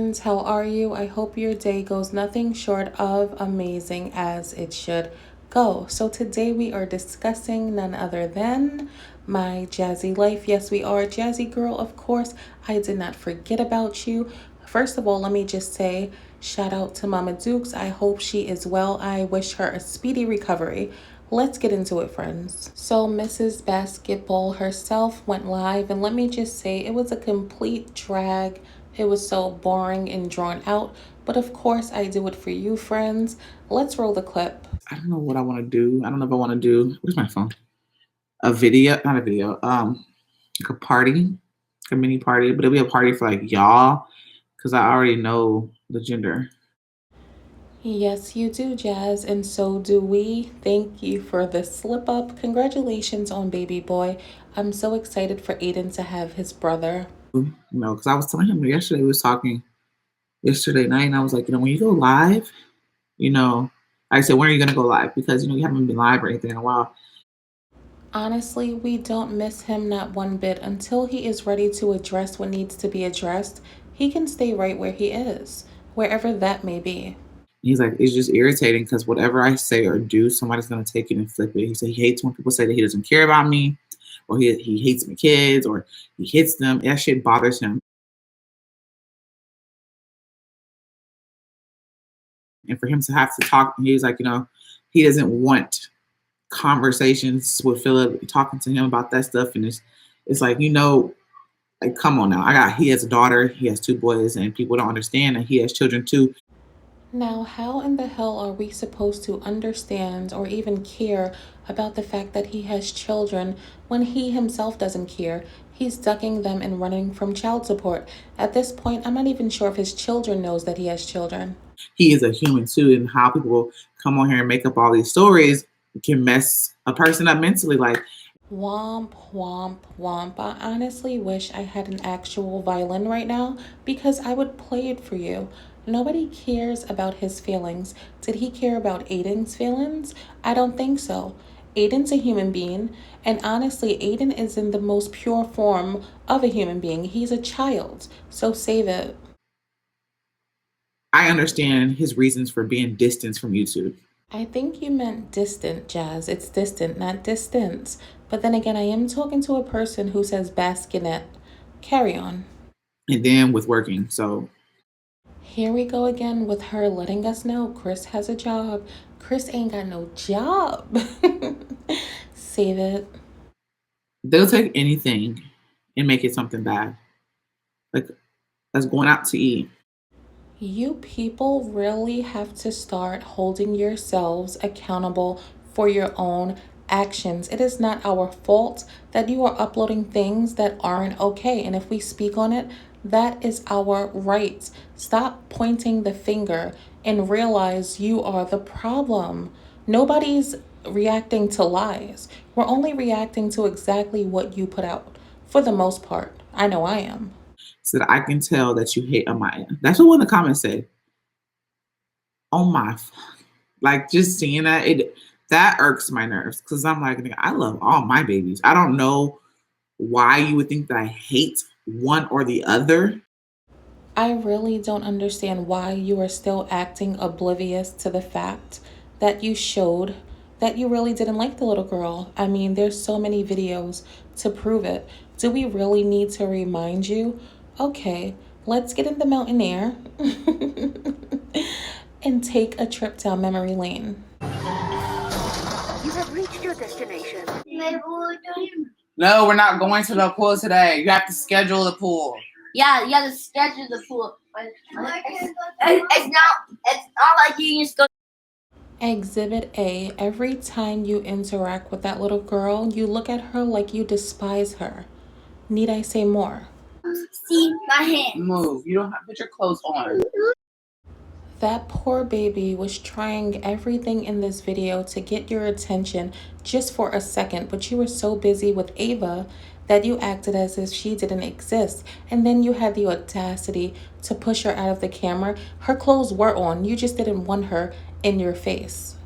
friends, how are you? I hope your day goes nothing short of amazing as it should go. So today we are discussing none other than my Jazzy life. Yes, we are Jazzy girl, of course. I did not forget about you. First of all, let me just say shout out to Mama Dukes. I hope she is well. I wish her a speedy recovery. Let's get into it, friends. So, Mrs. Basketball herself went live, and let me just say it was a complete drag. It was so boring and drawn out, but of course, I do it for you, friends. Let's roll the clip. I don't know what I want to do. I don't know if I want to do. Where's my phone? A video, not a video. Like a party, a mini party, but it'll be a party for like y'all, because I already know the gender. Yes, you do, Jazz, and so do we. Thank you for the slip up. Congratulations on baby boy. I'm so excited for Aiden to have his brother. Because I was telling him yesterday. We was talking yesterday night, and I was like, when you go live, you know, I said, when are you gonna go live? Because you haven't been live or anything in a while. Honestly, we don't miss him not one bit. Until he is ready to address what needs to be addressed, he can stay right where he is, wherever that may be. He's like, it's just irritating because whatever I say or do, somebody's gonna take it and flip it. He said he hates when people say that he doesn't care about me, or he hates my kids, or he hits them. That shit bothers him. And for him to have to talk, he was like, he doesn't want conversations with Philip, talking to him about that stuff. And it's like, like, come on now. He has a daughter, he has two boys, and people don't understand that he has children too. Now, how in the hell are we supposed to understand or even care about the fact that he has children when he himself doesn't care? He's ducking them and running from child support. At this point, I'm not even sure if his children knows that he has children. He is a human too, and how people come on here and make up all these stories can mess a person up mentally. Like, Womp, womp, womp. I honestly wish I had an actual violin right now because I would play it for you. Nobody cares about his feelings. Did he care about Aiden's feelings? I don't think so. Aiden's a human being, and honestly, Aiden is in the most pure form of a human being. He's a child, so save it. I understand his reasons for being distanced from YouTube. I think you meant distant, Jazz. It's distant, not distance. But then again, I am talking to a person who says bassinet. Carry on. And then with working. So Here we go again with her letting us know Chris has a job. Chris ain't got no job. Save it. they'll take anything and make it something bad. Like, that's going out to eat. You people really have to start holding yourselves accountable for your own actions. It is not our fault that you are uploading things that aren't okay. And if we speak on it, that is our right. Stop pointing the finger and realize you are the problem. Nobody's reacting to lies. We're only reacting to exactly what you put out for the most part. I know I am. So that I can tell that you hate Amaya. That's what one of the comments said. Oh my, like, just seeing that irks my nerves, because I'm like, I love all my babies. I don't know why you would think that I hate one or the other. I really don't understand why you are still acting oblivious to the fact that you showed that you really didn't like the little girl. I mean, there's so many videos to prove it. Do we really need to remind you? Okay, let's get in the mountain air and take a trip down memory lane. You have reached your destination. No, we're not going to the pool today. You have to schedule the pool. Yeah, you have to schedule the pool. It's not like you just go. Exhibit A, every time you interact with that little girl, you look at her like you despise her. Need I say more? See my hand. Move. You don't have to put your clothes on. That poor baby was trying everything in this video to get your attention just for a second, but you were so busy with Ava that you acted as if she didn't exist. And then you had the audacity to push her out of the camera. Her clothes were on, you just didn't want her in your face.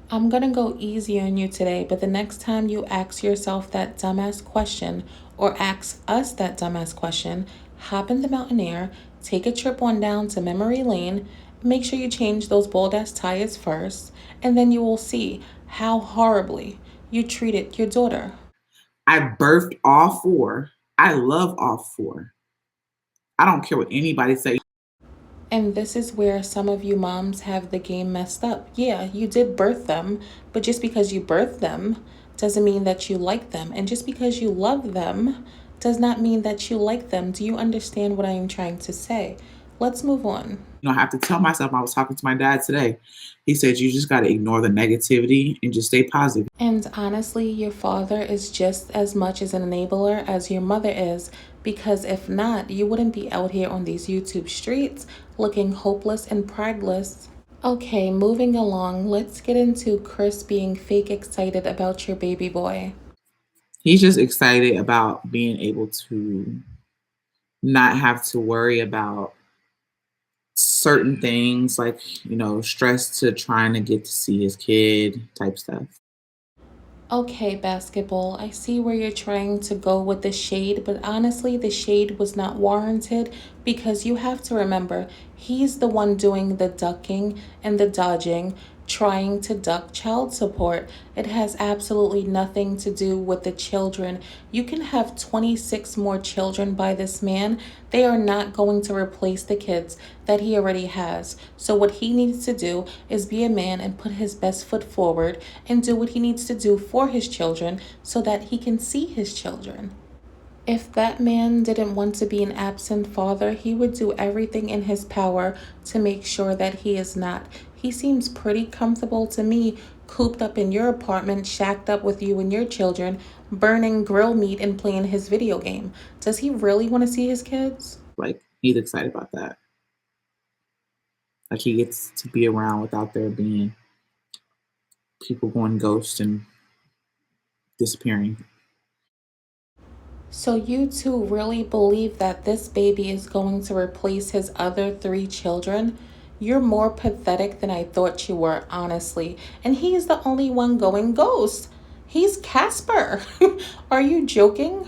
I'm gonna go easy on you today, but the next time you ask yourself that dumbass question or ask us that dumbass question, hop in the mountain air, take a trip on down to memory lane. Make sure you change those bold ass tires first, and then you will see how horribly you treated your daughter. I birthed all four. I love all four. I don't care what anybody say. And this is where some of you moms have the game messed up. Yeah, you did birth them, but just because you birthed them doesn't mean that you like them. And just because you love them does not mean that you like them. Do you understand what I am trying to say? Let's move on. I have to tell myself. I was talking to my dad today. He said, you just got to ignore the negativity and just stay positive. And honestly, your father is just as much as an enabler as your mother is, because if not, you wouldn't be out here on these YouTube streets looking hopeless and prideless. Okay, moving along, let's get into Chris being fake excited about your baby boy. He's just excited about being able to not have to worry about certain things like, stress to trying to get to see his kid type stuff. Okay, basketball, I see where you're trying to go with the shade, but honestly, the shade was not warranted because you have to remember he's the one doing the ducking and the dodging, trying to duck child support. It has absolutely nothing to do with the children. You can have 26 more children by this man. They are not going to replace the kids that he already has. So what he needs to do is be a man and put his best foot forward and do what he needs to do for his children so that he can see his children. If that man didn't want to be an absent father, he would do everything in his power to make sure that he is not. He seems pretty comfortable to me, cooped up in your apartment, shacked up with you and your children, burning grill meat and playing his video game. Does he really want to see his kids? Like, he's excited about that. Like, he gets to be around without there being people going ghost and disappearing. So you two really believe that this baby is going to replace his other 3 children? You're more pathetic than I thought you were, honestly. And he's the only one going ghost. He's Casper. Are you joking?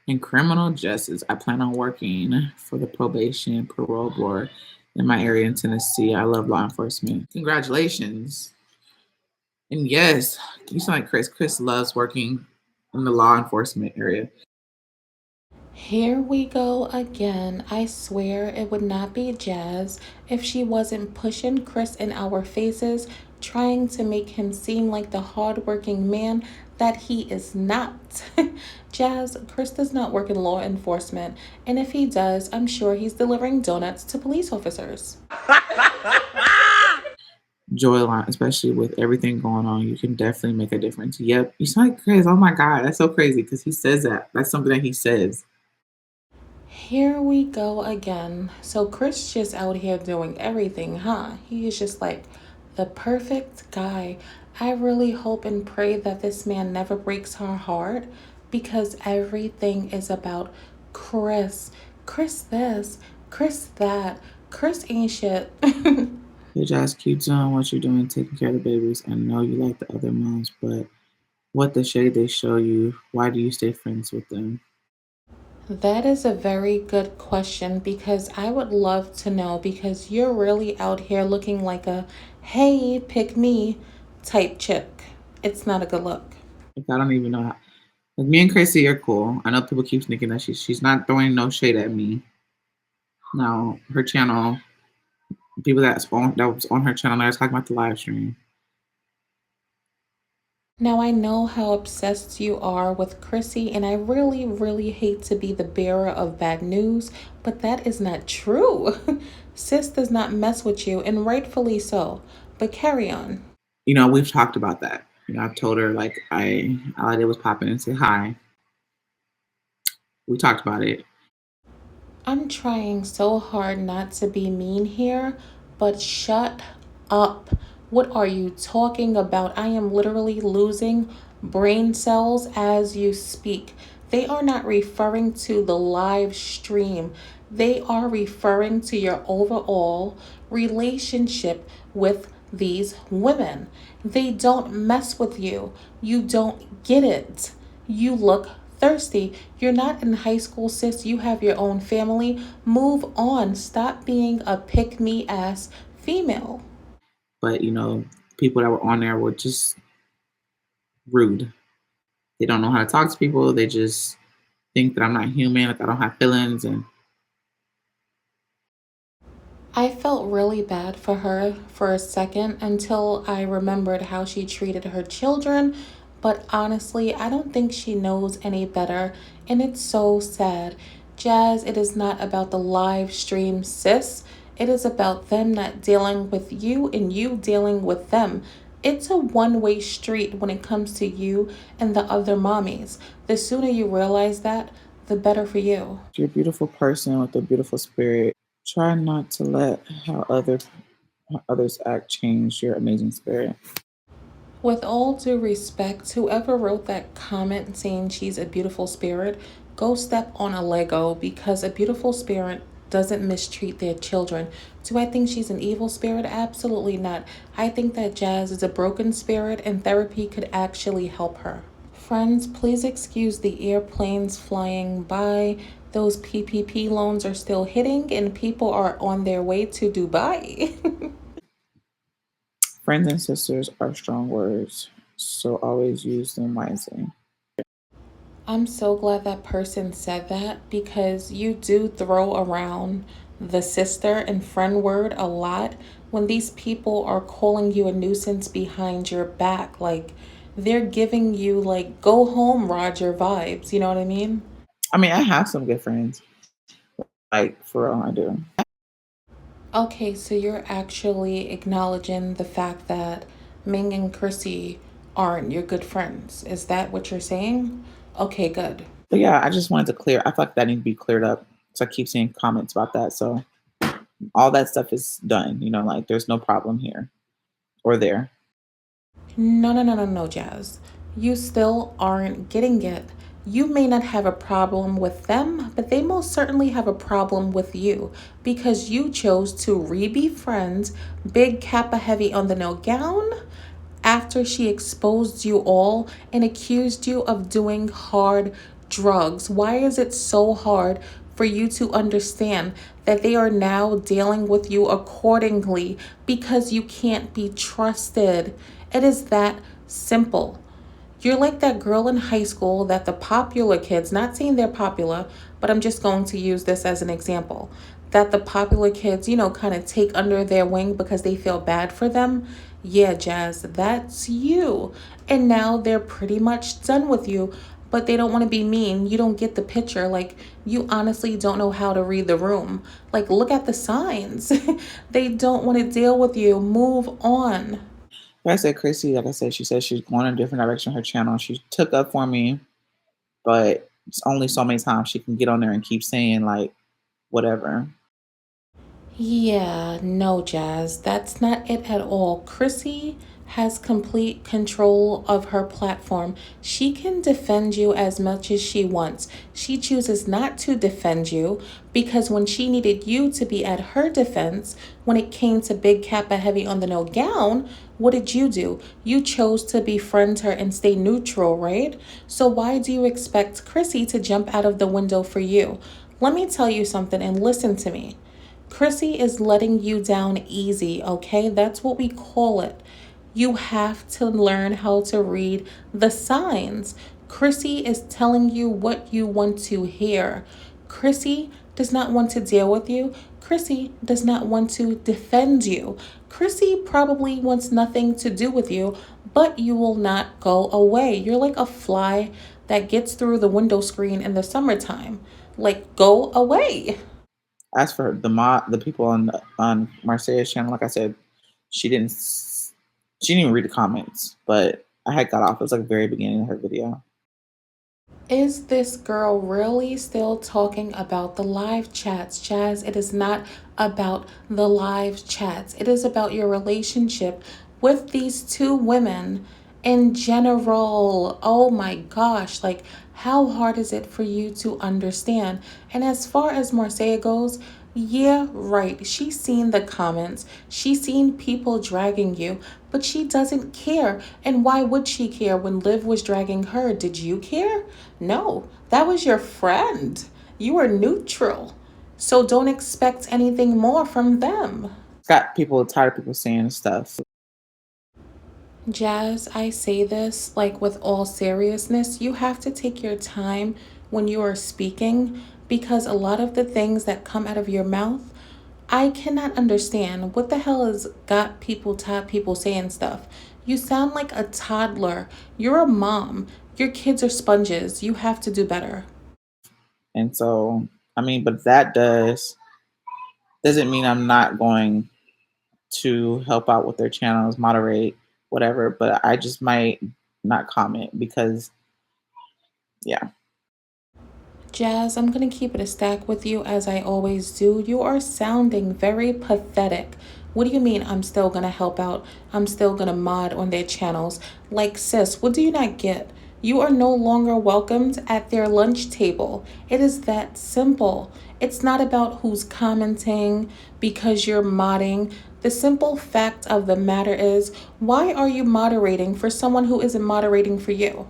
In criminal justice, I plan on working for the probation parole board in my area in Tennessee. I love law enforcement. Congratulations. And yes, you sound like Chris. Chris loves working in the law enforcement area. Here we go again. I swear it would not be Jazz if she wasn't pushing Chris in our faces, trying to make him seem like the hardworking man that he is not. Jazz, Chris does not work in law enforcement, and if he does, I'm sure he's delivering donuts to police officers. Joyline, especially with everything going on, you can definitely make a difference. Yep, you sound like Chris. Oh my God, that's so crazy because he says that. That's something that he says. Here we go again. So Chris just out here doing everything, huh? He is just like the perfect guy. I really hope and pray that this man never breaks her heart because everything is about Chris. Chris this, Chris that. Chris ain't shit. You just keep doing what you're doing, taking care of the babies. I know you like the other moms, but what the shade they show you, why do you stay friends with them? That is a very good question because I would love to know because you're really out here looking like a hey, pick me type chick. It's not a good look. Like, I don't even know how. Like, me and Chrissy are cool. I know people keep thinking that she's not throwing no shade at me. No, her channel, people that was on her channel, I was talking about the live stream. Now, I know how obsessed you are with Chrissy, and I really, really hate to be the bearer of bad news, but that is not true. Sis does not mess with you, and rightfully so. But carry on. We've talked about that. I've told her, like, all I did was pop in and say hi. We talked about it. I'm trying so hard not to be mean here, but shut up. What are you talking about? I am literally losing brain cells as you speak. They are not referring to the live stream. They are referring to your overall relationship with these women. They don't mess with you. You don't get it. You look thirsty. You're not in high school, sis. You have your own family. Move on. Stop being a pick me ass female. But people that were on there were just rude. They don't know how to talk to people. They just think that I'm not human, like I don't have feelings. And I felt really bad for her for a second until I remembered how she treated her children. But honestly, I don't think she knows any better. And it's so sad. Jazz, it is not about the live stream, sis. It is about them not dealing with you and you dealing with them. It's a one-way street when it comes to you and the other mommies. The sooner you realize that, the better for you. you're a beautiful person with a beautiful spirit. Try not to let how others act change your amazing spirit. With all due respect, whoever wrote that comment saying she's a beautiful spirit, go step on a Lego because a beautiful spirit doesn't mistreat their children. Do I think she's an evil spirit? Absolutely not. I think that Jazz is a broken spirit and therapy could actually help her. Friends, please excuse the airplanes flying by. Those PPP loans are still hitting and people are on their way to Dubai. Friends and sisters are strong words, so always use them wisely. I'm so glad that person said that because you do throw around the sister and friend word a lot when these people are calling you a nuisance behind your back. Like they're giving you like go home Roger vibes, you know what I mean? I mean, I have some good friends. Like, for real, I do. Okay, so you're actually acknowledging the fact that Ming and Chrissy aren't your good friends. Is that what you're saying? Okay, good. But yeah, I just wanted to clear. I feel like that needs to be cleared up. So I keep seeing comments about that. So all that stuff is done. Like there's no problem here or there. No, no, no, no, no, Jazz. You still aren't getting it. You may not have a problem with them, but they most certainly have a problem with you because you chose to re-be friends, big Kappa heavy on the no gown, after she exposed you all and accused you of doing hard drugs. Why is it so hard for you to understand that they are now dealing with you accordingly because you can't be trusted? It is that simple. You're like that girl in high school that the popular kids, not saying they're popular, but I'm just going to use this as an example, that the popular kids, kind of take under their wing because they feel bad for them. Yeah, Jazz, that's you. And now they're pretty much done with you, but they don't want to be mean. You don't get the picture. Like, you honestly don't know how to read the room. Like, look at the signs. They don't want to deal with you. Move on. Like I said, Chrissy, like I said, she said she's going in a different direction. Her channel, she took up for me, but it's only so many times she can get on there and keep saying like whatever. Yeah, no, Jazz, that's not it at all. Chrissy has complete control of her platform. She can defend you as much as she wants. She chooses not to defend you because when she needed you to be at her defense, when it came to Big Kappa Heavy on the no gown, what did you do? You chose to befriend her and stay neutral, right? So why do you expect Chrissy to jump out of the window for you? Let me tell you something and listen to me. Chrissy is letting you down easy, okay? That's what we call it. You have to learn how to read the signs. Chrissy is telling you what you want to hear. Chrissy does not want to deal with you. Chrissy does not want to defend you. Chrissy probably wants nothing to do with you, but you will not go away. You're like a fly that gets through the window screen in the summertime. Like, go away. As for the people on Marcia's channel, like I said, she didn't even read the comments, but I had got off. It was like the very beginning of her video. Is this girl really still talking about the live chats, Jazz? It is not about the live chats. It is about your relationship with these two women in general. Oh my gosh, like how hard is it for you to understand? And as far as Marseille goes, Yeah, right. She's seen the comments. She's seen people dragging you, but she doesn't care. And why would she care when Liv was dragging her? Did you care? No, that was your friend. You were neutral. So don't expect anything more from them. Got people tired of people saying stuff. Jazz, I say this like with all seriousness. You have to take your time when you are speaking because a lot of the things that come out of your mouth, I cannot understand. What the hell has got people, tired people saying stuff? You sound like a toddler. You're a mom. Your kids are sponges. You have to do better. And so, I mean, but that doesn't mean I'm not going to help out with their channels, moderate, whatever, but I just might not comment because, yeah. Jazz, I'm going to keep it a stack with you as I always do. You are sounding very pathetic. What do you mean I'm still going to help out? I'm still going to mod on their channels. Like, sis, what do you not get? You are no longer welcomed at their lunch table. It is that simple. It's not about who's commenting because you're modding. The simple fact of the matter is, why are you moderating for someone who isn't moderating for you?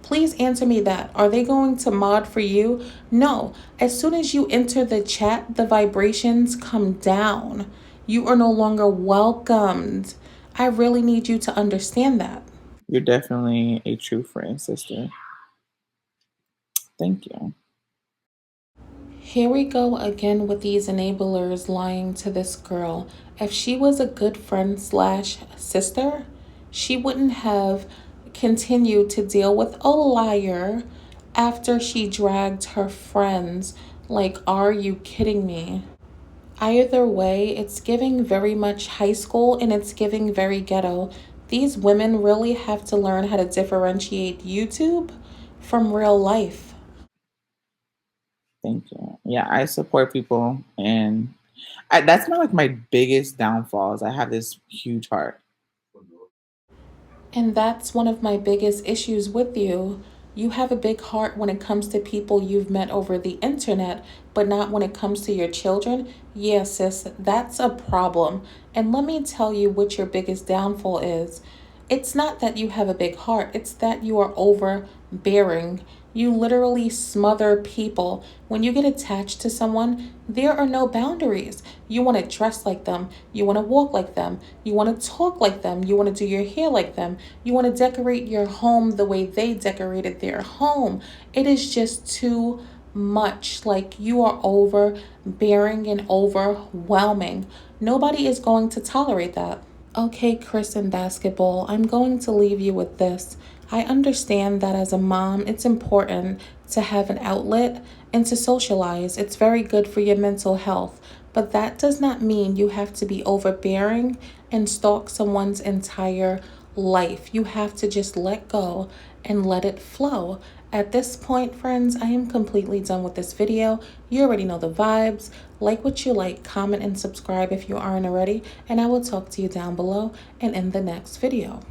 Please answer me that. Are they going to mod for you? No. As soon as you enter the chat, the vibrations come down. You are no longer welcomed. I really need you to understand that. You're definitely a true friend, sister. Thank you. Here we go again with these enablers lying to this girl. If she was a good friend slash sister, she wouldn't have continued to deal with a liar after she dragged her friends. Like, are you kidding me? Either way, it's giving very much high school and it's giving very ghetto. These women really have to learn how to differentiate YouTube from real life. Thank you. Yeah, I support people, and that's not like my biggest downfalls. I have this huge heart. And that's one of my biggest issues with you. You have a big heart when it comes to people you've met over the internet, but not when it comes to your children. Yeah, sis, that's a problem. And let me tell you what your biggest downfall is. It's not that you have a big heart, it's that you are overbearing. You literally smother people. When you get attached to someone, there are no boundaries. You want to dress like them. You want to walk like them. You want to talk like them. You want to do your hair like them. You want to decorate your home the way they decorated their home. It is just too much. Like, you are overbearing and overwhelming. Nobody is going to tolerate that. Okay, Chris in basketball, I'm going to leave you with this. I understand that as a mom, it's important to have an outlet and to socialize. It's very good for your mental health. But that does not mean you have to be overbearing and stalk someone's entire life. You have to just let go and let it flow. At this point, friends, I am completely done with this video. You already know the vibes. Like what you like, comment, and subscribe if you aren't already, and I will talk to you down below and in the next video.